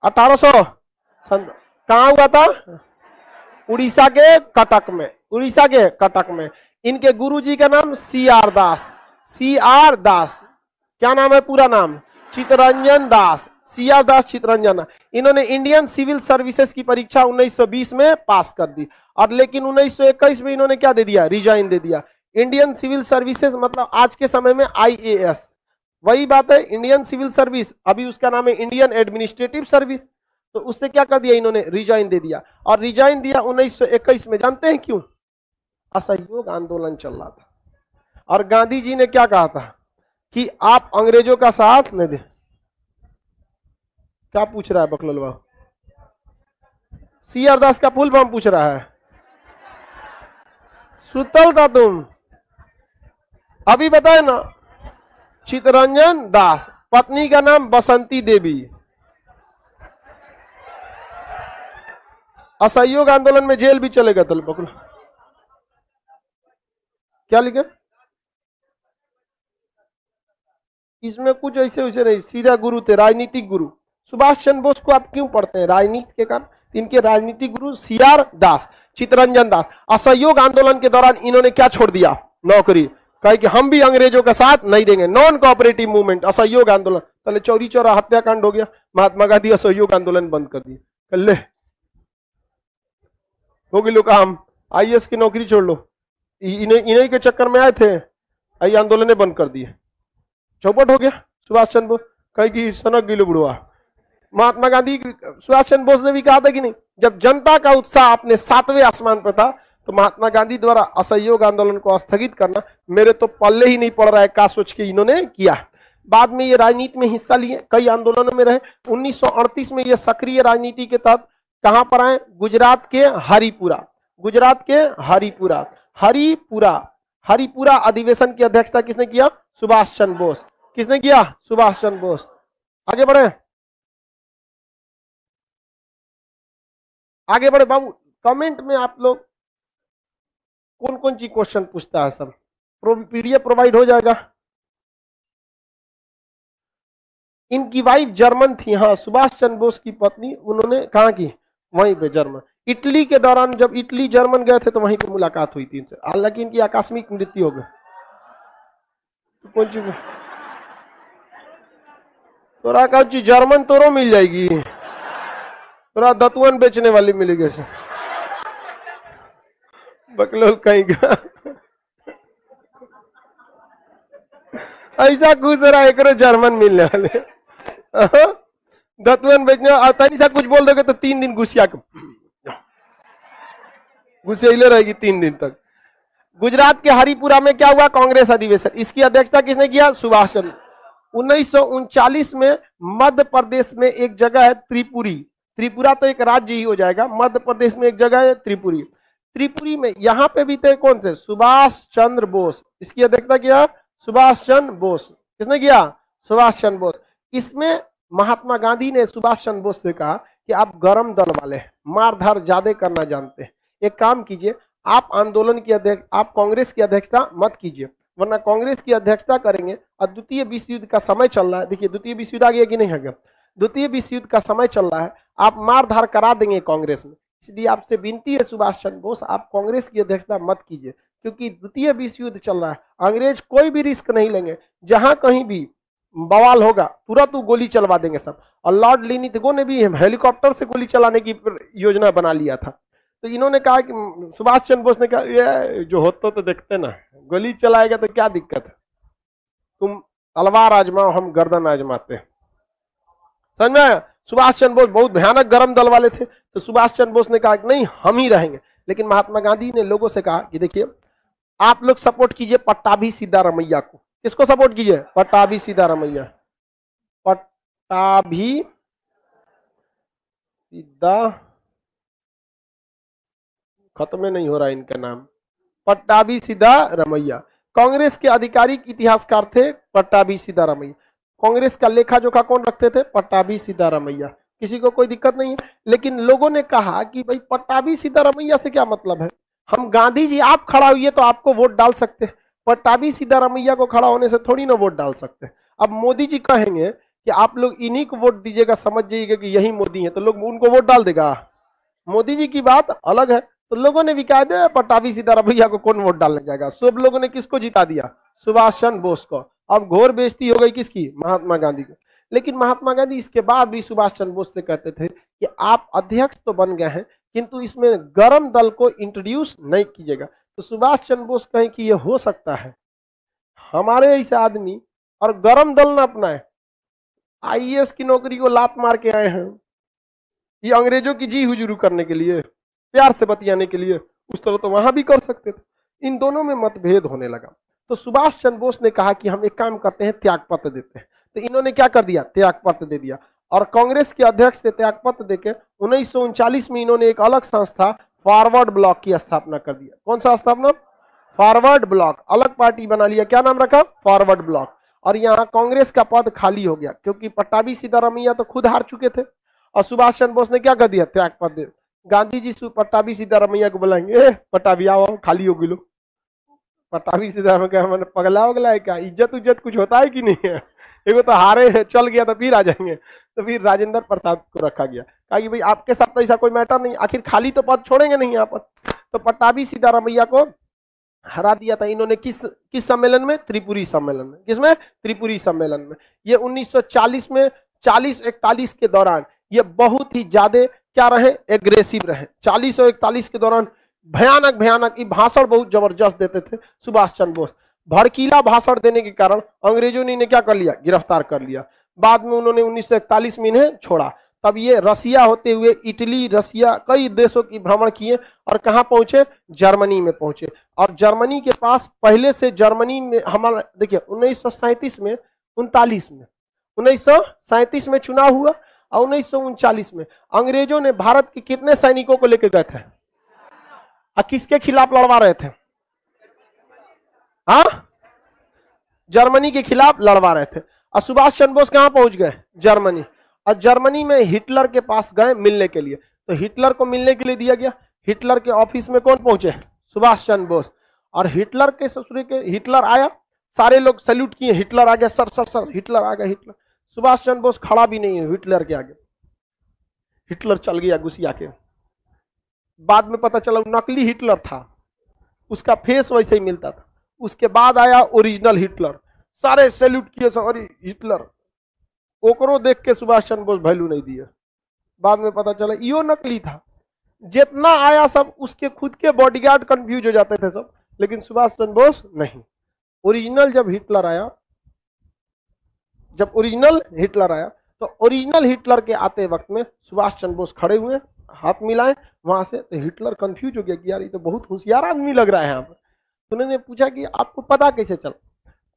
1800 कहाँ हुआ था? उड़ीसा के कटक में, उड़ीसा के कटक में। इनके गुरुजी का नाम CR दास, CR दास, क्या नाम है पूरा नाम? चित्तरंजन दास, CR दास चित्तरंजन। इन्होंने इंडियन सिविल सर्विसेज की परीक्षा 1920 में पास कर दी, और लेकिन 1921 में इन्होंने क्या दे दिया? रिजाइन दे दिया। इंडियन सिविल सर्विसेज मतलब आज के समय में IAS, वही बात है, इंडियन सिविल सर्विस, अभी उसका नाम है इंडियन एडमिनिस्ट्रेटिव सर्विस। तो उससे क्या कर दिया इन्होंने? रिजाइन दे दिया। और रिजाइन दिया 1921 में, जानते हैं क्यों? असहयोग आंदोलन चल रहा था, और गांधी जी ने क्या कहा था कि आप अंग्रेजों का साथ नहीं दे। क्या पूछ रहा है बकलोल बाबू? CR दास का फुल फॉर्म पूछ रहा है। सुतल था तुम, अभी बताए ना। चित्तरंजन दास, पत्नी का नाम बसंती देवी। असहयोग आंदोलन में जेल भी चलेगा तल बकुल। क्या लिखे इसमें? कुछ ऐसे वैसे नहीं, सीधा गुरु थे, राजनीतिक गुरु। सुभाष चंद्र बोस को आप क्यों पढ़ते हैं? राजनीति के कारण। इनके राजनीतिक गुरु CR दास, चित्तरंजन दास। असहयोग आंदोलन के दौरान इन्होंने क्या छोड़ दिया? नौकरी। कहे कि हम भी अंग्रेजों का साथ नहीं देंगे। नॉन कोऑपरेटिव मूवमेंट, असहयोग आंदोलन। पहले चौरी चौरा हत्याकांड हो गया, महात्मा गांधी असहयोग आंदोलन बंद कर दिए। कर ले हो गई लो काम, IAS की नौकरी छोड़ लो। इन्हीं के चक्कर में आए थे, आई आंदोलन बंद कर दिए, चौपट हो गया। सुभाष चंद्र बोस कहे कि सनक गिलो बुढ़वा। महात्मा गांधी, सुभाष चंद्र बोस ने भी कहा था कि नहीं, जब जनता का उत्साह अपने 7वें आसमान पर था, तो महात्मा गांधी द्वारा असहयोग आंदोलन को स्थगित करना मेरे तो पल्ले ही नहीं पड़ रहा है, का सोच के इन्होंने किया। बाद में ये राजनीति में हिस्सा लिए, कई आंदोलनों में रहे। 1938 में ये सक्रिय राजनीति के तहत कहां पर आए? गुजरात के हरिपुरा, गुजरात के हरिपुरा। हरिपुरा, हरिपुरा अधिवेशन की अध्यक्षता किसने किया? सुभाष चंद्र बोस। किसने किया? सुभाष चंद्र बोस। आगे बढ़े, आगे बढ़े बाबू। कमेंट में आप लोग कौन कौन सी क्वेश्चन पूछता है, सब PDF प्रोवाइड हो जाएगा। इनकी वाइफ जर्मन थी, हाँ, सुभाष चंद्र बोस की पत्नी। उन्होंने कहा की वहीं पे जर्मन, इटली के दौरान जब इटली जर्मन गए थे तो वहीं पे मुलाकात हुई थी इनसे। हालांकि इनकी आकस्मिक मृत्यु हो गई। तो कौन सी तोरा कौन सी जर्मन तोरो मिल जाएगी, तोरा दतुअन बेचने वाली मिलेगी से बकलोल कहीं का। ऐसा खुश रहा एक जर्मन मिलने वाले दतुअन बेचने। तनी सा कुछ बोल दोगे तो 3 दिन घुसिया घुसेले रहेगी 3 दिन तक। गुजरात के हरिपुरा में क्या हुआ? कांग्रेस अधिवेशन। इसकी अध्यक्षता किसने किया? सुभाष चंद्र। 1939 में मध्य प्रदेश में एक जगह है त्रिपुरी, त्रिपुरा तो एक राज्य ही हो जाएगा, मध्य प्रदेश में एक जगह है त्रिपुरी। त्रिपुरी में यहां पे भी थे कौन से? सुभाष चंद्र बोस। इसकी अध्यक्षता किया सुभाष चंद्र बोस। किसने किया? सुभाष चंद्र बोस। इसमें महात्मा गांधी ने सुभाष चंद्र बोस से कहा कि आप गरम दल वाले, मारधार ज्यादा करना जानते हैं, एक काम कीजिए, आप आंदोलन की अध्यक्ष, आप कांग्रेस की अध्यक्षता मत कीजिए, वरना कांग्रेस की अध्यक्षता करेंगे और द्वितीय विश्व युद्ध का समय चल रहा है। देखिए द्वितीय विश्व युद्ध आ गया कि नहीं आ गया? द्वितीय विश्व युद्ध का समय चल रहा है, आप मारधार करा देंगे कांग्रेस में। इसलिए आपसे विनती है सुभाष चंद्र बोस, आप कांग्रेस की अध्यक्षता मत कीजिए, क्योंकि द्वितीय विश्व युद्ध चल रहा है, अंग्रेज कोई भी रिस्क नहीं लेंगे, जहां कहीं भी बवाल होगा तुरंत वो गोली चलवा देंगे सब। और लॉर्ड लिनिथगो ने भी हेलीकॉप्टर से गोली चलाने की योजना बना लिया था। तो इन्होंने कहा कि सुभाष चंद्र बोस ने कहा ये जो होता तो देखते ना, गोली चलाएगा तो क्या दिक्कत है, तुम तलवार आजमाओ, हम गर्दन आजमाते हैं। समझ में आया? सुभाष चंद्र बोस बहुत भयानक गरम दल वाले थे, तो सुभाष चंद्र बोस ने कहा कि नहीं हम ही रहेंगे। लेकिन महात्मा गांधी ने लोगों से कहा कि देखिए आप लोग सपोर्ट कीजिए पट्टाभी सिद्धारमैया को। किसको सपोर्ट कीजिए? पट्टाभी सिद्धारमैया। पट्टाभी सिद्धा, खत्म नहीं हो रहा इनका नाम, पट्टाभी सिद्धारमैया। कांग्रेस के आधिकारिक इतिहासकार थे पट्टाभी सिद्धारमैया। कांग्रेस का लेखा जोखा कौन रखते थे? पट्टाभी सिद्धारमैया। किसी को कोई दिक्कत नहीं है। लेकिन लोगों ने कहा कि भाई पट्टाभी सिद्धारमैया से क्या मतलब है, हम गांधी जी, आप खड़ा हुई तो आपको वोट डाल सकते हैं, पट्टाभी सिद्धारमैया को खड़ा होने से थोड़ी ना वोट डाल सकते हैं। अब मोदी जी कहेंगे कि आप लोग इन्हीं को वोट दीजिएगा, समझ जाइएगा कि यही मोदी है, तो लोग उनको वोट डाल देगा। मोदी जी की बात अलग है। तो लोगों ने भी कहा दे पट्टाभी सीताराम भैया को कौन वोट डालने जाएगा। सब लोगों ने किसको जिता दिया? सुभाष चंद्र बोस को। अब घोर बेइज्जती हो गई किसकी? महात्मा गांधी की। लेकिन महात्मा गांधी इसके बाद भी सुभाष चंद्र बोस से कहते थे कि आप अध्यक्ष तो बन गए हैं, किंतु इसमें गरम दल को इंट्रोड्यूस नहीं कीजिएगा। तो सुभाष चंद्र बोस कहें कि यह हो सकता है हमारे ऐसे आदमी और गरम दल न अपनाए, आईएएस की नौकरी को लात मार के आए हैं, ये अंग्रेजों की जी हुजूरी करने के लिए, प्यार से बतियाने के लिए, उस तरह तो वहां भी कर सकते थे। इन दोनों में मतभेद होने लगा। तो सुभाष चंद्र बोस ने कहा कि हम एक काम करते हैं, त्यागपत्र देते हैं। तो इन्होंने क्या कर दिया? त्यागपत्र दे दिया। और कांग्रेस के अध्यक्ष से त्यागपत्र देकर 1939 में इन्होंने एक अलग संस्था फॉरवर्ड ब्लॉक की स्थापना कर दिया। कौन सा स्थापना? Forward block. अलग पार्टी बना लिया। क्या नाम रखा? Forward block. और यहाँ कांग्रेस का पद खाली हो गया, क्योंकि पट्टाभी सीतारामैया तो खुद हार चुके थे। और सुभाष चंद्र बोस ने क्या कर दिया? त्यागपत्र। गांधी जी पट्टाभी सीतारामैया को बुलाएंगे, पट्टाभी आओ, खाली हो गिलो। पट्टाभी सीतारामैया मैंने पगला उगला है क्या? इज्जत उज्जत कुछ होता है कि नहीं है? एक तो हारे है, चल गया तो फिर आ जाएंगे। तो फिर राजेंद्र प्रसाद को रखा गया, कहा कि भाई आपके साथ तो ऐसा कोई मैटर नहीं, आखिर खाली तो पद छोड़ेंगे नहीं यहाँ पर। तो पट्टाभी सीतारामैया को हरा दिया था इन्होंने। किस सम्मेलन में? त्रिपुरी सम्मेलन में। किसमें? त्रिपुरी सम्मेलन में। ये 1940 में 40-41 के दौरान ये बहुत ही ज्यादा क्या रहे? एग्रेसिव रहे। 40 और 41 के दौरान भयानक भयानक भाषण बहुत जबरदस्त देते थे सुभाष चंद्र बोस। भड़कीला भाषण देने के कारण अंग्रेजों ने इन्हें क्या कर लिया? गिरफ्तार कर लिया। बाद में उन्होंने 1941 में इन्हें छोड़ा। तब ये रसिया होते हुए इटली, रसिया, कई देशों की भ्रमण किए और कहां पहुंचे? जर्मनी में पहुंचे। और जर्मनी के पास पहले से जर्मनी में हमारा देखिए 1937 में 1937 में चुनाव हुआ और 1939 में अंग्रेजों ने भारत के कितने सैनिकों को लेकर गए थे और किसके खिलाफ लड़वा रहे थे? हाँ, जर्मनी के खिलाफ लड़वा रहे थे। और सुभाष चंद्र बोस कहां पहुंच गए? जर्मनी। और जर्मनी में हिटलर के पास गए मिलने के लिए। तो हिटलर को मिलने के लिए दिया गया। हिटलर के ऑफिस में कौन पहुंचे? सुभाष चंद्र बोस। और हिटलर के ससुरे के हिटलर आया, सारे लोग सैल्यूट किए, हिटलर आ गया, सर सर सर हिटलर आ गया। हिटलर, सुभाष चंद्र बोस खड़ा भी नहीं है हिटलर के आगे। हिटलर चल गया गुस्सिया के। बाद में पता चला नकली हिटलर था, उसका फेस वैसे ही मिलता था। उसके बाद आया ओरिजिनल हिटलर, सारे सैल्यूट किए, सॉरी हिटलर। ओकरो देख के सुभाष चंद्र बोस वैल्यू नहीं दिए। बाद में पता चला यो नकली था। जितना आया सब उसके खुद के बॉडीगार्ड कंफ्यूज हो जाते थे सब, लेकिन सुभाष चंद्र बोस नहीं। ओरिजिनल जब हिटलर आया, तो ओरिजिनल हिटलर के आते वक्त में सुभाष चंद्र बोस खड़े हुए, हाथ मिलाए वहां से। तो हिटलर कंफ्यूज हो गया कि यार ये तो बहुत होशियार आदमी लग रहा है यहाँ पर। तो उन्होंने पूछा कि आपको पता कैसे चला?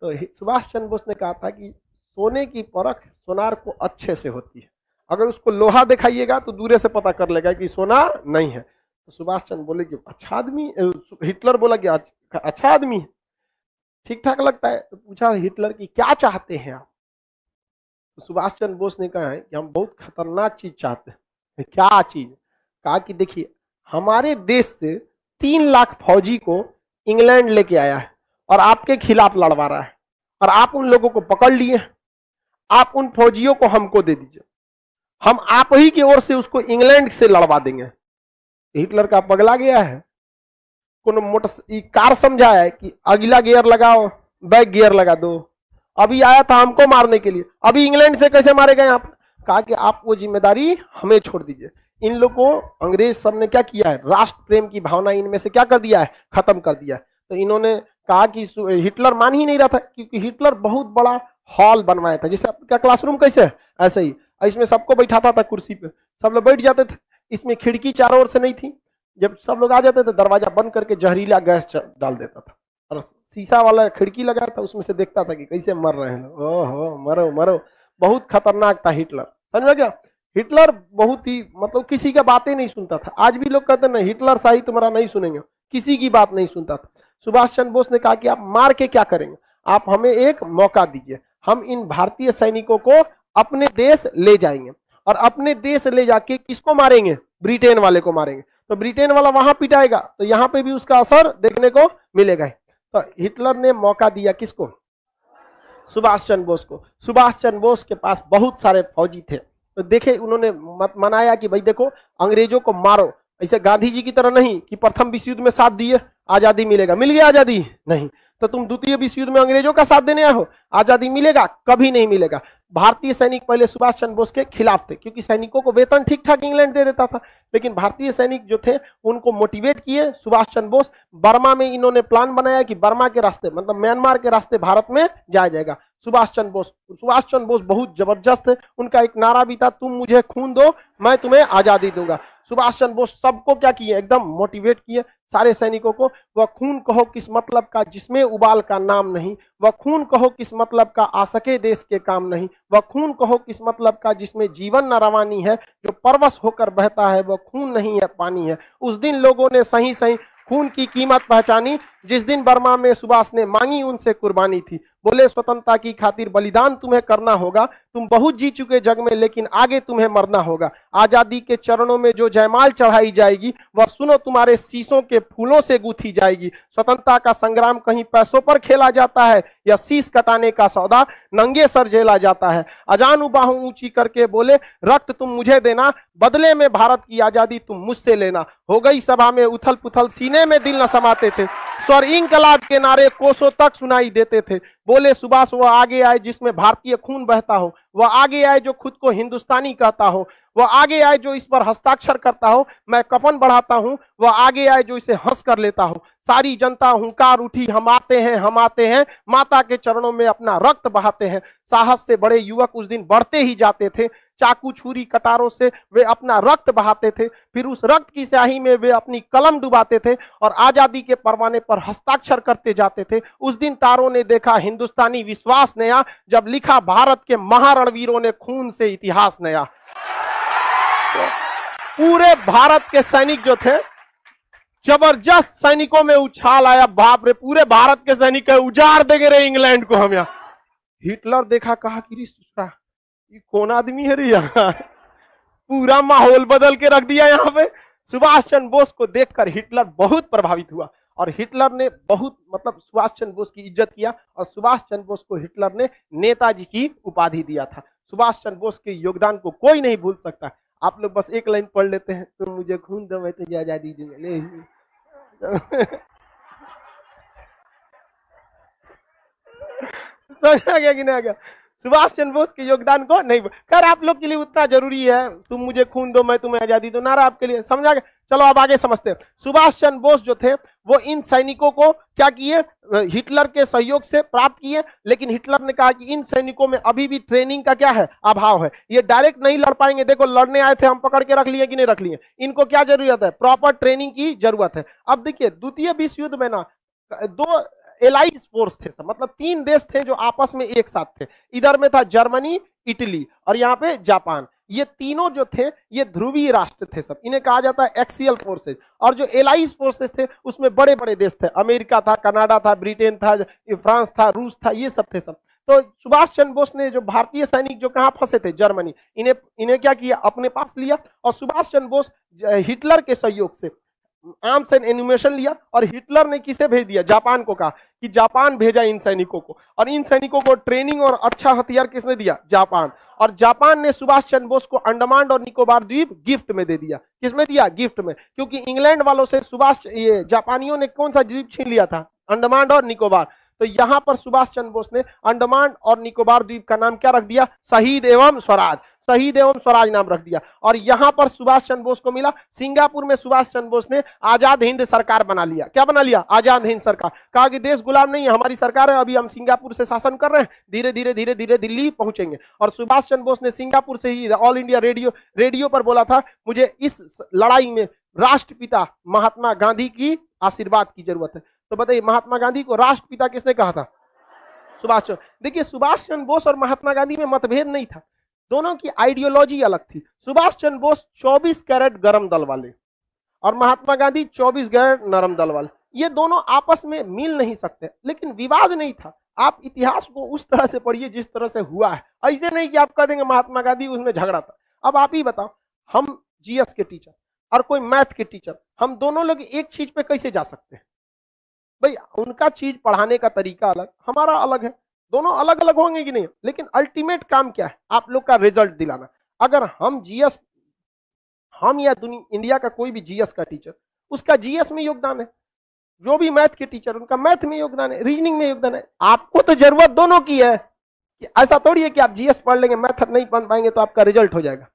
तो सुभाष चंद्र बोस ने कहा था कि सोने की परख सोनार को अच्छे से होती है, अगर उसको लोहा दिखाइएगा तो दूर से पता कर लेगा कि सोना नहीं है। तो सुभाष चंद्र बोले कि अच्छा आदमी, हिटलर बोला कि अच्छा आदमी है, ठीक ठाक लगता है। तो पूछा हिटलर की क्या चाहते हैं आप? तो सुभाष चंद्र बोस ने कहा है कि हम बहुत खतरनाक चीज चाहते हैं। क्या चीज? कहा कि देखिए हमारे देश से 3 लाख फौजी को इंग्लैंड लेके आया है और आपके खिलाफ लड़वा रहा है, और आप उन लोगों को पकड़ लिए। आप उन फौजियों को हमको दे दीजिए, हम आप ही की ओर से उसको इंग्लैंड से लड़वा देंगे। हिटलर का पगला गया है। कोनो मोटर कार समझा है कि अगला गियर लगाओ, बैक गियर लगा दो। अभी आया था हमको मारने के लिए, अभी इंग्लैंड से कैसे मारेगा यहाँ पर? कहा कि आप वो जिम्मेदारी हमें छोड़ दीजिए। इन लोगों को अंग्रेज सब ने क्या किया है? राष्ट्र प्रेम की भावना इनमें से क्या कर दिया है? खत्म कर दिया है। तो इन्होंने कहा कि हिटलर मान ही नहीं रहा था, क्योंकि हिटलर बहुत बड़ा हॉल बनवाया था, जैसे आपका क्लासरूम कैसे है ऐसे ही, इसमें सबको बैठाता था कुर्सी पे, सब लोग बैठ जाते थे। इसमें खिड़की चारों ओर से नहीं थी, जब सब लोग आ जाते थे दरवाजा बंद करके जहरीला गैस डाल देता था, और शीशा वाला खिड़की लगाया था, उसमें से देखता था कि कैसे मर रहे हैं। ओहो मरो मरो, बहुत खतरनाक था हिटलर। समझ में गया? हिटलर बहुत ही मतलब किसी की बातें नहीं सुनता था। आज भी लोग कहते हैं ना हिटलर शाही तुम्हारा नहीं सुनेंगे, किसी की बात नहीं सुनता था। सुभाष चंद्र बोस ने कहा कि आप मार के क्या करेंगे, आप हमें एक मौका दीजिए, हम इन भारतीय सैनिकों को अपने देश ले जाएंगे, और अपने देश ले जाके किसको मारेंगे? ब्रिटेन वाले को मारेंगे। तो ब्रिटेन वाला वहां पिटाएगा तो यहाँ पे भी उसका असर देखने को मिलेगा। तो हिटलर ने मौका दिया किसको? सुभाष चंद्र बोस को। सुभाष चंद्र बोस के पास बहुत सारे फौजी थे, तो देखे उन्होंने मनाया कि भाई देखो अंग्रेजों को मारो, ऐसे गांधी जी की तरह नहीं कि प्रथम विश्व युद्ध में साथ दिए आजादी मिलेगा, मिल गया आजादी, नहीं, तो तुम द्वितीय विश्व युद्ध में अंग्रेजों का साथ देने आए हो, आजादी मिलेगा, कभी नहीं मिलेगा। भारतीय सैनिक पहले सुभाष चंद्र बोस के खिलाफ थे, क्योंकि सैनिकों को वेतन ठीक ठाक इंग्लैंड दे देता था, लेकिन भारतीय सैनिक जो थे उनको मोटिवेट किए सुभाष चंद्र बोस। बर्मा में इन्होंने प्लान बनाया कि बर्मा के रास्ते मतलब म्यांमार के रास्ते भारत में जाया जाएगा। सुभाष चंद्र बोस बहुत जबरदस्त थे, उनका एक नारा भी था, तुम मुझे खून दो मैं तुम्हें आजादी दूंगा। सुभाष चंद्र बोस सबको क्या किए, एकदम मोटिवेट किए सारे सैनिकों को। वह खून कहो किस मतलब का जिसमें उबाल का नाम नहीं, वह खून कहो किस मतलब का आ सके देश के काम नहीं, वह खून कहो किस मतलब का जिसमें जीवन न रवानी है, जो परवश होकर बहता है वह खून नहीं है पानी है। उस दिन लोगों ने सही सही खून की कीमत पहचानी, जिस दिन बर्मा में सुभाष ने मांगी उनसे कुर्बानी थी। बोले स्वतंत्रता की खातिर बलिदान तुम्हें करना होगा, तुम बहुत जी चुके जग में लेकिन आगे तुम्हें मरना होगा। आजादी के चरणों में जो जयमाल चढ़ाई जाएगी वह सुनो तुम्हारे शीशों के फूलों से गूंथी जाएगी। स्वतंत्रता का संग्राम कहीं पैसों पर खेला जाता है या शीश कटाने का सौदा नंगे सर झेला जाता है। अजान बाहों ऊंची करके बोले रक्त तुम मुझे देना, बदले में भारत की आजादी तुम मुझसे लेना। हो गई सभा में उथल पुथल, सीने में दिल न समाते थे, स्वर इंकलाब के नारे कोसों तक सुनाई देते थे। बोले सुभाष वह आगे आए जिसमें भारतीय खून बहता हो, वह आगे आए जो खुद को हिंदुस्तानी कहता हो, वह आगे आए जो इस पर हस्ताक्षर करता हो मैं कफन बढ़ाता हूं, वह आगे आए जो इसे हंस कर लेता हो। सारी जनता हुंकार उठी, हम आते हैं, माता के चरणों में अपना रक्त बहाते हैं। साहस से बड़े युवक उस दिन बढ़ते ही जाते थे, चाकू छुरी कटारों से वे अपना रक्त बहाते थे, फिर उस रक्त की स्याही में वे अपनी कलम डुबाते थे और आजादी के परवाने पर हस्ताक्षर करते जाते थे। उस दिन तारों ने देखा हिंदुस्तानी विश्वास नया, जब लिखा भारत के महारणवीरों ने खून से इतिहास नया। तो पूरे भारत के सैनिक जो थे, जबरदस्त सैनिकों में उछाल आया, बाप रे पूरे भारत के सैनिक उजाड़ देंगे रे इंग्लैंड को हम। यहाँ हिटलर देखा, कहा कि ये कौन आदमी है रे, यहाँ पूरा माहौल बदल के रख दिया यहाँ पे। सुभाष चंद्र बोस को देखकर हिटलर बहुत प्रभावित हुआ और हिटलर ने बहुत सुभाष चंद्र बोस की इज्जत किया और सुभाष चंद्र बोस को हिटलर ने नेताजी की उपाधि दिया था। सुभाष चंद्र बोस के योगदान को कोई नहीं भूल सकता। आप लोग बस एक लाइन पढ़ लेते हैं, तुम मुझे खून दो मैं तुझे आजादी दूंगा। समझ आ गया कि नहीं आ गया? सुभाष चंद्र बोस के योगदान को नहीं, खैर आप लोग के लिए उतना जरूरी है, तुम मुझे खून दो मैं तुम्हें आजादी दो, नारा आपके लिए, समझ आ गया? चलो अब आगे समझते हैं। सुभाष चंद्र बोस जो थे वो इन सैनिकों को क्या किए, हिटलर के सहयोग से प्राप्त किए, लेकिन हिटलर ने कहा कि इन सैनिकों में अभी भी ट्रेनिंग का क्या है, अभाव है, ये डायरेक्ट नहीं लड़ पाएंगे। देखो लड़ने आए थे, हम पकड़ के रख लिए कि नहीं रख लिए, इनको क्या जरूरत है, प्रॉपर ट्रेनिंग की जरूरत है। अब देखिए द्वितीय विश्व युद्ध में ना दो एलाइज फोर्स थे, मतलब तीन देश थे जो आपस में एक साथ थे। इधर में था जर्मनी, इटली और यहाँ पे जापान। ये तीनों जो थे ये ध्रुवीय राष्ट्र थे सब, इन्हें कहा जाता है एक्सियल फोर्सेज। और जो एलाइज फोर्सेज थे उसमें बड़े बड़े देश थे, अमेरिका था, कनाडा था, ब्रिटेन था, फ्रांस था, रूस था, ये सब थे सब। तो सुभाष चंद्र बोस ने जो भारतीय सैनिक जो कहाँ फंसे थे, जर्मनी, इन्हें क्या किया, अपने पास लिया। और सुभाष चंद्र बोस हिटलर के सहयोग से आर्म्स एंड एनिमेशन लिया और हिटलर ने किसे भेज दिया, जापान को, कहा कि जापान भेजा इन सैनिकों को। और इन सैनिकों को ट्रेनिंग और अच्छा हथियार किसने दिया, जापान। और जापान ने सुभाष चंद्र बोस को अंडमान और निकोबार द्वीप गिफ्ट में दे दिया। किसमें दिया, गिफ्ट में, क्योंकि इंग्लैंड वालों से ये जापानियों ने कौन सा द्वीप छीन लिया था, अंडमान और निकोबार। तो यहां पर सुभाष चंद्र बोस ने अंडमान और निकोबार द्वीप का नाम क्या रख दिया, शहीद एवं स्वराज, शहीद एवं स्वराज नाम रख दिया। और यहां पर सुभाष चंद्र बोस को मिला, सिंगापुर में सुभाष चंद्र बोस ने आजाद हिंद सरकार बना लिया। क्या बना लिया, आजाद हिंद सरकार। कहा कि देश गुलाम नहीं है, हमारी सरकार है, अभी हम सिंगापुर से शासन कर रहे हैं, धीरे धीरे धीरे धीरे दिल्ली पहुंचेंगे। और सुभाष चंद्र बोस ने सिंगापुर से ही ऑल इंडिया रेडियो पर बोला था, मुझे इस लड़ाई में राष्ट्रपिता महात्मा गांधी की आशीर्वाद की जरूरत है। तो बताइए महात्मा गांधी को राष्ट्रपिता किसने कहा था, सुभाष चंद्र। देखिए सुभाष चंद्र बोस और महात्मा गांधी में मतभेद नहीं था, दोनों की आइडियोलॉजी अलग थी। सुभाष चंद्र बोस 24 कैरेट गरम दल वाले और महात्मा गांधी 24 कैरेट नरम दल वाले, ये दोनों आपस में मिल नहीं सकते, लेकिन विवाद नहीं था। आप इतिहास को उस तरह से पढ़िए जिस तरह से हुआ है, ऐसे नहीं कि आप कह देंगे महात्मा गांधी उसमें झगड़ा था। अब आप ही बताओ, हम जीएस के टीचर और कोई मैथ के टीचर, हम दोनों लोग एक चीज पे कैसे जा सकते हैं? भाई उनका चीज पढ़ाने का तरीका अलग, हमारा अलग है। दोनों अलग अलग होंगे कि नहीं, लेकिन अल्टीमेट काम क्या है, आप लोग का रिजल्ट दिलाना। अगर हम जीएस, हम या इंडिया का कोई भी जीएस का टीचर, उसका जीएस में योगदान है, जो भी मैथ के टीचर उनका मैथ में योगदान है, रीजनिंग में योगदान है। आपको तो जरूरत दोनों की है, कि ऐसा थोड़ी है कि आप जीएस पढ़ लेंगे मैथ नहीं पढ़ पाएंगे तो आपका रिजल्ट हो जाएगा।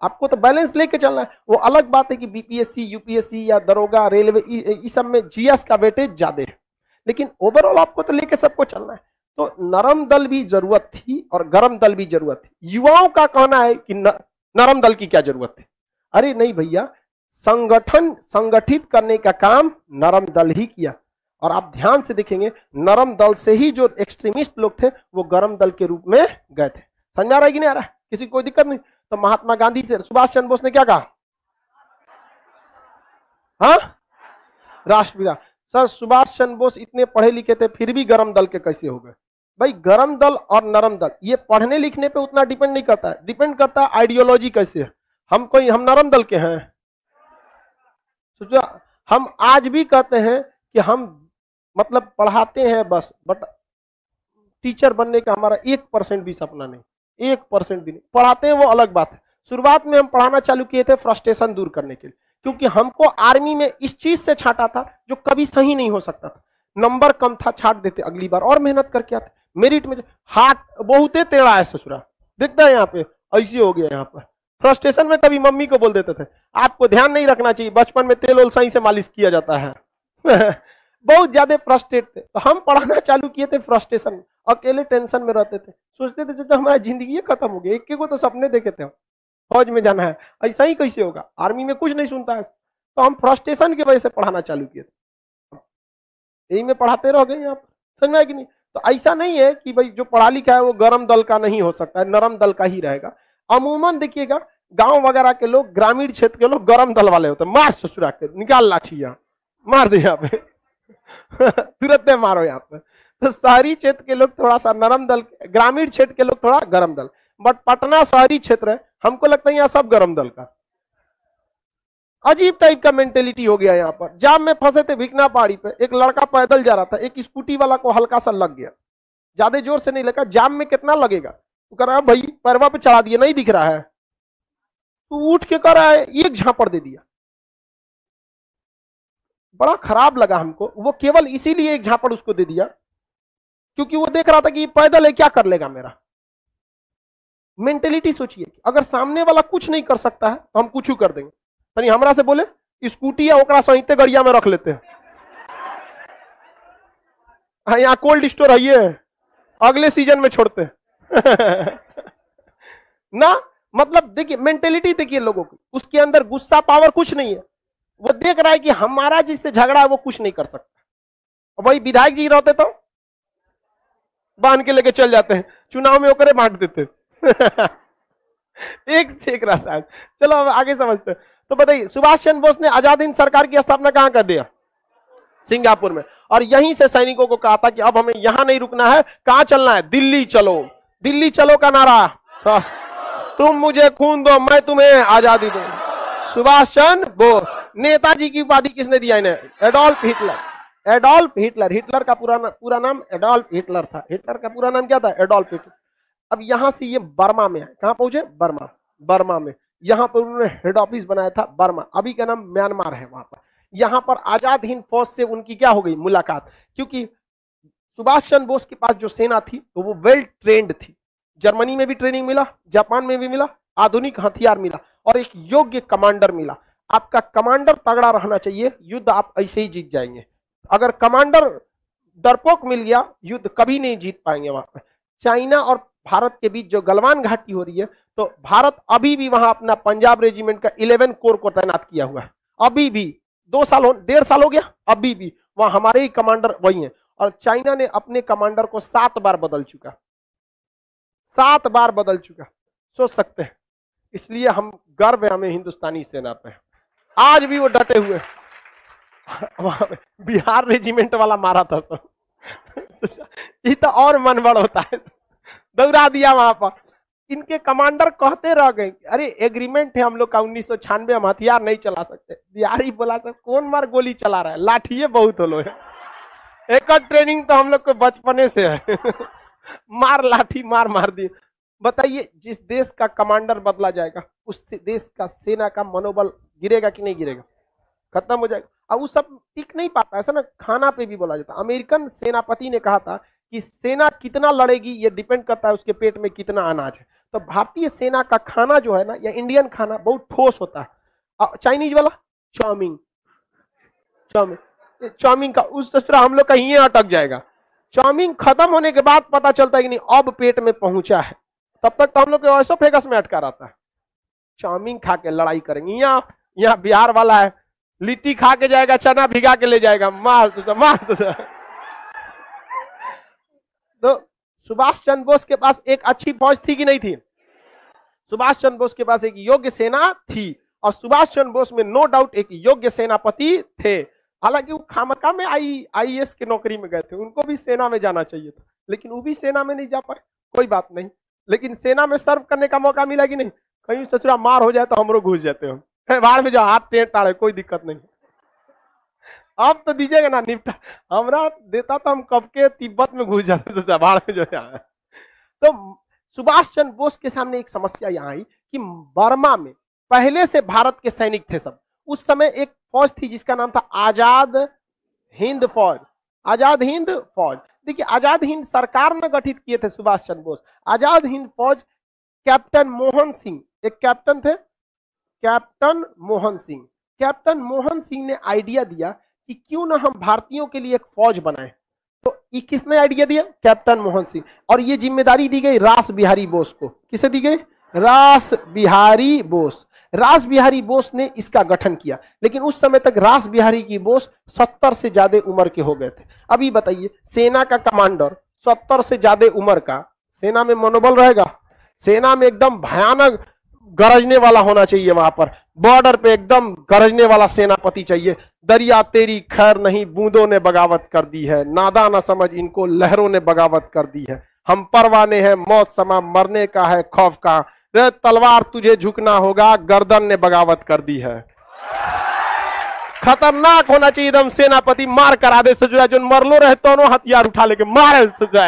आपको तो बैलेंस लेके चलना है। वो अलग बात है कि बीपीएससी, यूपीएससी या दरोगा, रेलवे, इस सब में जीएस का वेटेज ज्यादा है, लेकिन ओवरऑल आपको तो लेके सबको चलना है। तो नरम दल भी जरूरत थी और गरम दल भी जरूरत थी। युवाओं का कहना है कि नरम दल की क्या जरूरत थी। अरे नहीं भैया, संगठन संगठित करने का काम नरम दल ही किया। और आप ध्यान से देखेंगे, नरम दल से ही जो एक्सट्रीमिस्ट लोग थे वो गरम दल के रूप में गए थे। समझ आ रहा है कि नहीं आ रहा है? किसी को कोई दिक्कत नहीं? तो महात्मा गांधी से सुभाष चंद्र बोस ने क्या कहा? हाँ, राष्ट्रपिता। सर सुभाष चंद्र बोस इतने पढ़े लिखे थे फिर भी गरम दल के कैसे हो गए? भाई गरम दल और नरम दल ये पढ़ने लिखने पे उतना डिपेंड नहीं करता है, डिपेंड करता है आइडियोलॉजी कैसे है। हम नरम दल के हैं। सोचो, हम आज भी कहते हैं कि हम मतलब पढ़ाते हैं बस, बट टीचर बनने का हमारा 1% भी सपना नहीं, 1% भी नहीं। पढ़ाते हैं वो अलग बात है। शुरुआत में हम पढ़ाना चालू किए थे फ्रस्ट्रेशन दूर करने के लिए, क्योंकि हमको आर्मी में इस चीज से छांटा था जो कभी सही नहीं हो सकता था। नंबर कम था, छाट देते, अगली बार और मेहनत करके आते। मेरिट में हाथ बहुत टेढ़ा है ससुरा, दिखता है यहाँ पे, ऐसे हो गया यहाँ पर। फ्रस्ट्रेशन में कभी मम्मी को बोल देते थे आपको ध्यान नहीं रखना चाहिए, बचपन में तेल ओल सही से मालिश किया जाता है। बहुत ज्यादा फ्रस्ट्रेट थे, तो हम पढ़ाना चालू किए थे फ्रस्ट्रेशन में, अकेले टेंशन में रहते थे, सोचते थे तो हमारा जिंदगी खत्म हो गया। एक को तो सपने देखे थे फौज में जाना है, ऐसा ही कैसे होगा, आर्मी में कुछ नहीं सुनता है। तो हम फ्रस्ट्रेशन की वजह से पढ़ाना चालू किए थे, यही में पढ़ाते रह गए यहाँ पर। समझ में आया कि नहीं? तो ऐसा नहीं है कि भाई जो पढ़ा लिखा है वो गरम दल का नहीं हो सकता है, नरम दल का ही रहेगा। अमूमन देखिएगा गांव वगैरह के लोग, ग्रामीण क्षेत्र के लोग गरम दल वाले होते हैं। मार ससुरा के, निकाल लाठी, यहाँ मार दे, यहाँ पे तुरंत मारो यहाँ पे। तो शहरी क्षेत्र के लोग थोड़ा सा नरम दल, ग्रामीण क्षेत्र के लोग थोड़ा गरम दल। बट पटना शहरी क्षेत्र है, हमको लगता है यहाँ सब गरम दल का। अजीब टाइप का मेंटेलिटी हो गया यहाँ पर। जाम में फंसे थे भिकना पहाड़ी पे, एक लड़का पैदल जा रहा था, एक स्कूटी वाला को हल्का सा लग गया, ज्यादा जोर से नहीं लगा। जाम में कितना लगेगा? तो कह रहा है भाई पैरवा पे चढ़ा दिया, नहीं दिख रहा है। तो उठ के कह रहा है एक झापड़ दे दिया। बड़ा खराब लगा हमको। वो केवल इसीलिए एक झापड़ उसको दे दिया क्योंकि वो देख रहा था कि ये पैदल है, क्या कर लेगा मेरा। मेंटेलिटी सोचिए, अगर सामने वाला कुछ नहीं कर सकता है तो हम कुछ कर देंगे। तनी हमरा से बोले स्कूटी है ओकरा सहित गड़िया में रख लेते हैं। हाँ, यहाँ कोल्ड स्टोर है, ये अगले सीजन में छोड़ते हैं। ना मतलब देखिए मेंटेलिटी देखिए लोगों की, उसके अंदर गुस्सा पावर कुछ नहीं है। वो देख रहा है कि हमारा जिससे झगड़ा है वो कुछ नहीं कर सकता। वही विधायक जी रहते तो बांध के लेके चल जाते हैं, चुनाव में होकर बांट देते। एक से एक रहता है। चलो अब आगे समझते हैं। तो बताइए सुभाष चंद्र बोस ने आजाद हिंद सरकार की स्थापना कहां कर दिया? सिंगापुर में। और यहीं से सैनिकों को कहा था कि अब हमें यहां नहीं रुकना है, कहां चलना है? दिल्ली चलो। दिल्ली चलो का नारा, तुम मुझे खून दो मैं तुम्हें आजादी दूं। सुभाष चंद्र बोस। नेताजी की उपाधि किसने दिया इन्हें? Adolf Hitler. Adolf Hitler, Hitler का पूरा नाम एडोल्फ हिटलर था। हिटलर का पूरा नाम क्या था? Adolf Hitler. अब यहां से ये बर्मा में है, कहां पहुंचे? बर्मा। बर्मा में यहां पर उन्होंने हेड ऑफिस बनाया था, बर्मा, अभी का नाम म्यांमार है। वहां पर यहां पर आजाद हिंद फौज से उनकी क्या हो गई? मुलाकात। क्योंकि सुभाष चंद्र बोस के पास जो सेना थी तो वो वेल ट्रेंड थी। जर्मनी में भी ट्रेनिंग मिला, जापान में भी मिला, आधुनिक हथियार मिला और एक योग्य कमांडर मिला। आपका कमांडर तगड़ा रहना चाहिए, युद्ध आप ऐसे ही जीत जाएंगे। अगर कमांडर डरपोक मिल गया, युद्ध कभी नहीं जीत पाएंगे। वहां पर चाइना और भारत के बीच जो गलवान घाटी हो रही है, तो भारत अभी भी वहां अपना पंजाब रेजिमेंट का 11 कोर को तैनात किया हुआ है। अभी भी 1.5 साल हो गया, अभी भी वहां हमारे ही कमांडर वही हैं। और चाइना ने अपने कमांडर को 7 बार बदल चुका, 7 बार बदल चुका, सोच सकते हैं। इसलिए हम गर्व है हमें हिंदुस्तानी सेना पे, आज भी वो डटे हुए। वहां बिहार रेजिमेंट वाला मारा था सब। ये तो और मन बड़ होता है, दौड़ा दिया वहां पर। इनके कमांडर कहते रह गए, अरे एग्रीमेंट है हम लोग का 1996, हम हथियार नहीं चला सकते। बिहारी बोला था कौन मार गोली चला रहा है, लाठिए बहुत हो लो है। एक ट्रेनिंग तो हम लोग को बचपने से है। मार लाठी मार मार दी। बताइए, जिस देश का कमांडर बदला जाएगा उस देश का सेना का मनोबल गिरेगा कि नहीं गिरेगा? खत्म हो जाएगा। अब वो सब टिक नहीं पाता, ऐसा ना खाना पे भी बोला जाता। अमेरिकन सेनापति ने कहा था कि सेना कितना लड़ेगी ये डिपेंड करता है उसके पेट में कितना अनाज है। तो भारतीय सेना का खाना जो है ना, या इंडियन खाना बहुत ठोस होता है। चाइनीज वाला चाउमीन, चाउमीन चाउमीन का उस तरह हम लोग कहीं अटक जाएगा। चाउमीन खत्म होने के बाद पता चलता है कि नहीं अब पेट में पहुंचा है, तब तक तो हम लोग ऐसा फेगस में अटका रहता है। चाउमीन खा के लड़ाई करेंगे। यहाँ बिहार वाला है, लिट्टी खा के जाएगा, चना भिगा के ले जाएगा, मार तो सुभाष चंद्र बोस के पास एक अच्छी फौज थी कि नहीं थी? सुभाष चंद्र बोस के पास एक योग्य सेना थी, और सुभाष चंद्र बोस में नो डाउट एक योग्य सेनापति थे। हालांकि वो खामखा में आईएएस की नौकरी में गए थे, उनको भी सेना में जाना चाहिए था, लेकिन वो भी सेना में नहीं जा पाए। कोई बात नहीं, लेकिन सेना में सर्व करने का मौका मिला कि नहीं? कहीं सचुरा मार हो जाए तो हम लोग घुस जाते हो, बाहर में जाओ, हाथ टेढ़ टाड़े, कोई दिक्कत नहीं। अब तो दीजिएगा ना निपटा, हमरा देता तो हम कब के तिब्बत में घुस जाते तो बाहर में जो है। तो सुभाष चंद्र बोस के सामने एक समस्या यहाँ आई कि बर्मा में पहले से भारत के सैनिक थे सब। उस समय एक फौज थी जिसका नाम था आजाद हिंद फौज। आजाद हिंद फौज, देखिए आजाद हिंद सरकार ने गठित किए थे सुभाष चंद्र बोस। आजाद हिंद फौज कैप्टन मोहन सिंह, एक कैप्टन थे, कैप्टन मोहन सिंह। कैप्टन मोहन सिंह ने आइडिया दिया कि क्यों ना हम भारतीयों के लिए एक फौज बनाएं। तो ये किसने आइडिया दिया? कैप्टन मोहन सिंह। और ये जिम्मेदारी दी गई रास बिहारी बोस को। किसे दी गई? रास बिहारी बोस। रास बिहारी बोस ने इसका गठन किया, लेकिन उस समय तक रास बिहारी की बोस 70 से ज्यादा उम्र के हो गए थे। अभी बताइए, सेना का कमांडर 70 से ज्यादा उम्र का, सेना में मनोबल रहेगा? सेना में एकदम भयानक गरजने वाला होना चाहिए, वहां पर बॉर्डर पे एकदम गरजने वाला सेनापति चाहिए। दरिया तेरी खैर नहीं, बूंदों ने बगावत कर दी है, नादा न समझ इनको लहरों ने बगावत कर दी है। हम परवाने हैं मौत समा, मरने का है खौफ का, रे तलवार तुझे झुकना होगा, गर्दन ने बगावत कर दी है। खतरनाक होना चाहिए एकदम सेनापति, मार करा दे सजुआ, जो मरलो रहे दोनों हथियार उठा लेके मारे सजुआ।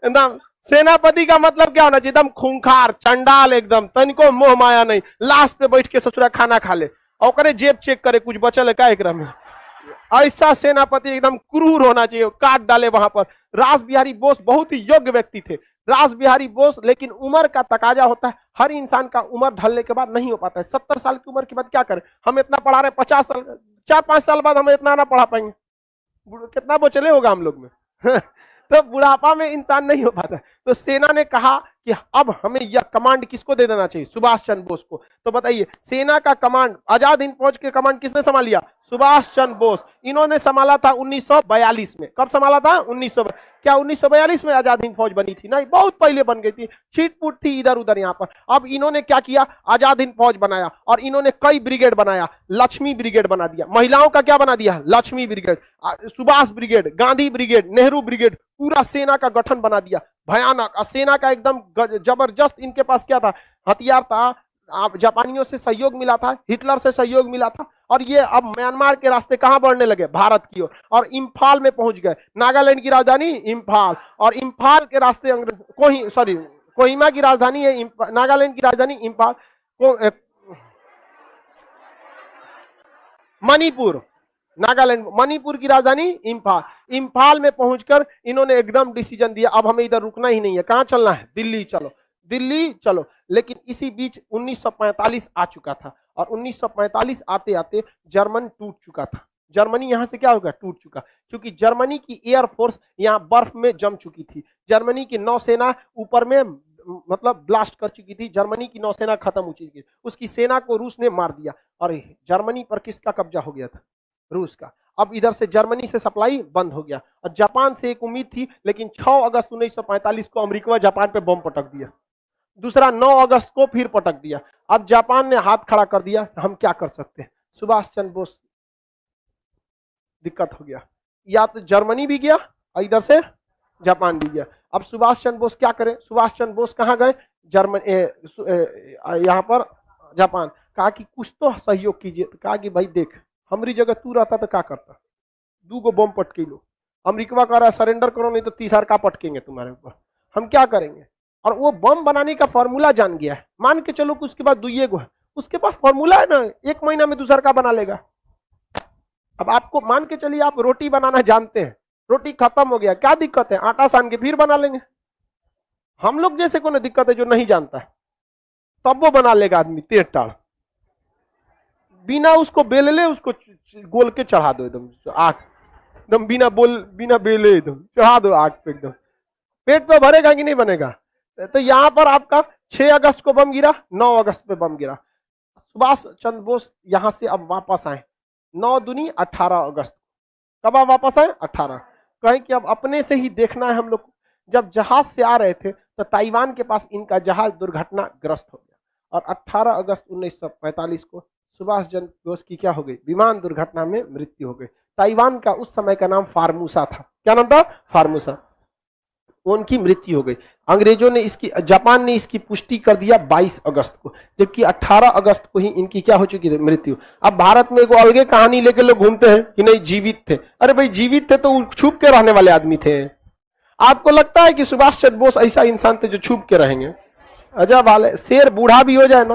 एकदम सेनापति का मतलब क्या होना चाहिए? एकदम खूंखार, चंडाल, एकदम तनिको मोह माया नहीं, लाश पे बैठ के ससुरा खाना खा ले और जेब चेक करे कुछ बचल है क्या एकरा में। ऐसा सेनापति एकदम क्रूर होना चाहिए, काट डाले वहां पर। रास बिहारी बोस बहुत ही योग्य व्यक्ति थे, रास बिहारी बोस। लेकिन उम्र का तकाजा होता है, हर इंसान का उम्र ढलने के बाद नहीं हो पाता है। 70 साल की उम्र के बाद क्या करें? हम इतना पढ़ा रहे 50 साल, 4-5 साल बाद हम इतना ना पढ़ा पाएंगे, कितना बोचले होगा हम लोग में। तो बुढ़ापा में इंसान नहीं हो पाता। तो सेना ने कहा कि अब हमें यह कमांड किसको दे देना चाहिए? सुभाष चंद्र बोस को। तो बताइए, सेना का कमांड, आजाद हिंद फौज के कमांड किसने संभाल लिया? सुभाष चंद्र बोस। इन्होंने संभाला था 1942 में। कब संभाला था? 1900। क्या 1942 में आजाद हिंद फौज बनी थी? नहीं, बहुत पहले बन गई थी, छीटपुट थी इधर उधर यहाँ पर। अब इन्होंने क्या किया? आजाद हिंद फौज बनाया, और इन्होंने कई ब्रिगेड बनाया। लक्ष्मी ब्रिगेड बना दिया, महिलाओं का क्या बना दिया? Lakshmi brigade, Subhash brigade, Gandhi brigade, Nehru brigade, पूरा सेना का गठन बना दिया। भयानक सेना का एकदम जबरदस्त। इनके पास क्या था? हथियार था, जापानियों से सहयोग मिला था, हिटलर से सहयोग मिला था, और ये अब म्यांमार के रास्ते कहां बढ़ने लगे? भारत की ओर, और इम्फाल में पहुंच गए। नागालैंड की राजधानी इम्फाल, और इम्फाल के रास्ते कोहिमा की राजधानी है, नागालैंड की राजधानी इम्फाल, मणिपुर, नागालैंड, मणिपुर की राजधानी इम्फाल। इम्फाल में पहुंचकर इन्होंने एकदम डिसीजन दिया, अब हमें इधर रुकना ही नहीं है। कहां चलना है? दिल्ली चलो, दिल्ली चलो। लेकिन इसी बीच 1945 आ चुका था, और 1945 आते आते जर्मन टूट चुका था। जर्मनी यहां से क्या होगा? टूट चुका, क्योंकि जर्मनी की एयरफोर्स यहां बर्फ में जम चुकी थी। जर्मनी की नौसेना ऊपर में मतलब ब्लास्ट कर चुकी थी। जर्मनी की नौसेना खत्म हो चुकी थी, उसकी सेना को रूस ने मार दिया, और जर्मनी पर किसका कब्जा हो गया था? रूस का। अब इधर से जर्मनी से सप्लाई बंद हो गया, और जापान से एक उम्मीद थी, लेकिन 6 अगस्त 1945 को अमेरिका जापान पे बम पटक दिया। दूसरा 9 अगस्त को फिर पटक दिया। अब जापान ने हाथ खड़ा कर दिया, हम क्या कर सकते हैं? सुभाष चंद्र बोस, दिक्कत हो गया, या तो जर्मनी भी गया और इधर से जापान भी गया। अब सुभाष चंद्र बोस क्या करें? सुभाष चंद्र बोस कहां गए? यहाँ पर जापान। कहा कि कुछ तो सहयोग कीजिए। कहा कि भाई देख, हमारी जगह तू रहता तो क्या करता? 2 गो बम पटके लो। अमेरिका कह रहा है सरेंडर करो, नहीं तो 30 का पटकेंगे तुम्हारे ऊपर। हम क्या करेंगे। और वो बम बनाने का फॉर्मूला जान गया है, मान के चलो कि उसके बाद दुइये गो है, उसके पास फॉर्मूला है ना, 1 महीना में दूसरा का बना लेगा। अब आपको मान के चलिए आप रोटी बनाना जानते हैं, रोटी खत्म हो गया, क्या दिक्कत है, आटा सान के फिर बना लेंगे। हम लोग जैसे को ना दिक्कत है जो नहीं जानता है, तब वो बना लेगा आदमी तेज टाड़, बिना उसको बेले ले उसको गोल के चढ़ा दो एकदम आग, एकदम बिना बेले एकदम चढ़ा दो आग पे एकदम, पेट तो भरेगा कि नहीं बनेगा। तो यहां पर आपका 6 अगस्त को बम गिरा, 9 अगस्त पे बम गिरा। सुभाष चंद्र बोस यहां से अब वापस आए 9 दूनी 18 अगस्त। कब आप वापस आए? 18। कहें कि अब अपने से ही देखना है हम लोग। जब जहाज से आ रहे थे तो ताइवान के पास इनका जहाज दुर्घटनाग्रस्त हो गया, और 18 अगस्त 1945 को सुभाष चंद्र बोस की क्या हो गई, विमान दुर्घटना में मृत्यु हो गई। ताइवान का उस समय का नाम फार्मूसा था। क्या नाम था? फार्मूसा। उनकी मृत्यु हो गई। अंग्रेजों ने इसकी, जापान ने इसकी पुष्टि कर दिया 22 अगस्त को, जबकि 18 अगस्त को ही इनकी क्या हो चुकी थी, मृत्यु। अब भारत में एक अलगे कहानी लेकर लोग घूमते हैं कि नहीं जीवित थे। अरे भाई जीवित थे तो छुप के रहने वाले आदमी थे। आपको लगता है कि सुभाष चंद्र बोस ऐसा इंसान थे जो छुप के रहेंगे? अजब हाल है, शेर बूढ़ा भी हो जाए ना